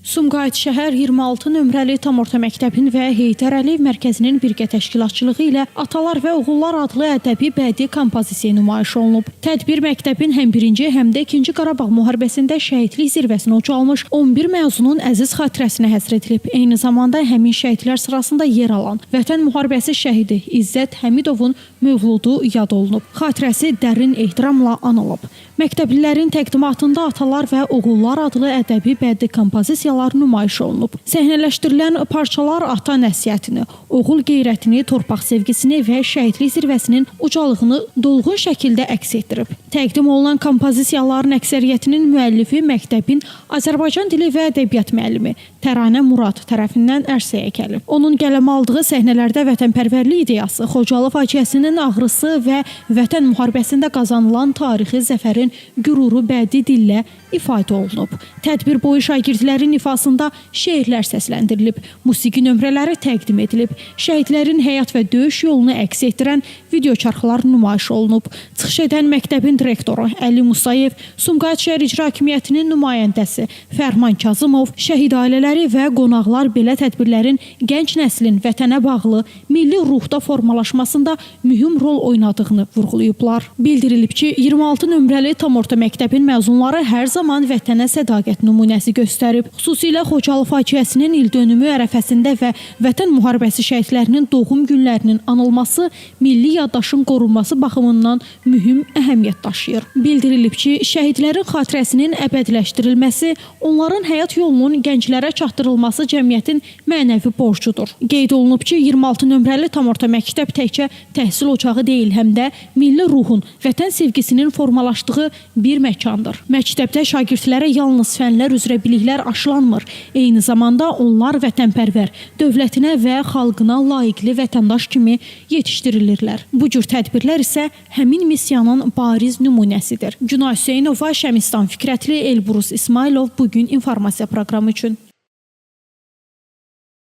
Sumqayıt şəhər 26 nömrəli tam orta məktəbin və Heydər Əliyev mərkəzinin birgə təşkilatçılığı ilə Atalar və Oğullar adlı ədəbi bədii kompozisiya nümayiş olunub. Tədbir məktəbin həm 1-ci, həm də 2-ci Qarabağ müharibəsində şəhidlik zirvəsinə ucalmış 11 məzunun əziz xatirəsinə həsr edilib. Eyni zamanda həmin şəhidlər sırasında yer alan Vətən müharibəsi şəhidi İzzət Həmidovun mövludu yad olunub. Xatirəsi dərin ehtiramla anılıb. Məktəblilərin təqdimatında Atalar və Oğullar adlı ədəbi bədii kompozisiyalar nümayiş olunub. Səhnələşdirilən parçalar ata nəsihətini, oğul qeyrətini, torpaq sevgisini və şəhidlik zirvəsinin ucalığını dolğun şəkildə əks etdirib. Təqdim olunan kompozisiyaların əksəriyyətinin müəllifi məktəbin Azərbaycan dili və ədəbiyyat müəllimi Təranə Murad tərəfindən ərsəyə gəlib. Onun qələm aldığı səhnələrdə vətənpərvərlik ideyası, Xocalı faciəsinin ağrısı və Vətən müharibəsində qazanılan tarixi zəfərin qüruru bədii dillə ifadə olunub. Tədbir boyu şagirdlərin ifasında şeirlər səsləndirilib, musiqi nömrələri təqdim edilib, şəhidlərin həyat və döyüş yolunu əks etdirən video çarxlar nümayiş olunub. Çıxış edən məktəbin direktoru Əli Musayev, Sumqayıt şəhər icra hakimiyyətinin nümayəndəsi Fərman Kazımov, şəhid ailələri və qonaqlar belə tədbirlərin gənc nəslin vətənə bağlı milli ruhda formalaşmasında mühüm rol oynadığını vurğulayıblar. Bildirilib ki, 26 nömrəli tam orta məktəbin məzunları hər zaman vətənə sədaqət nümunəsi göstərib. Xüsusilə Xocalı faciəsinin ildönümü ərəfəsində və Vətən müharibəsi şəhidlərinin doğum günlərinin anılması milli yaddaşın qorunması baxımından mühüm əhəmiyyət daşıyır. Bildirilib ki, şəhidlərin xatirəsinin əbədiləşdirilməsi, onların həyat yolunun gənclərə çatdırılması cəmiyyətin mənəvi borcudur. Qeyd olunub ki, 26 nömrəli tam orta məktəb təkcə təhsil ocağı deyil, həm də milli ruhun, vətən sevgisinin formalaşdığı bir məkandır. Məktəbdə şagirdlərə yalnız fənlər üzrə biliklər aşılanmır. Eyni zamanda onlar vətənpərvər, dövlətinə və xalqına layiqli vətəndaş kimi yetişdirilirlər. Bu cür tədbirlər isə həmin missiyanın bariz nümunəsidir. Günay Hüseynova, Şəmistan Fikrətli, Elbrus İsmailov bugün informasiya proqramı üçün.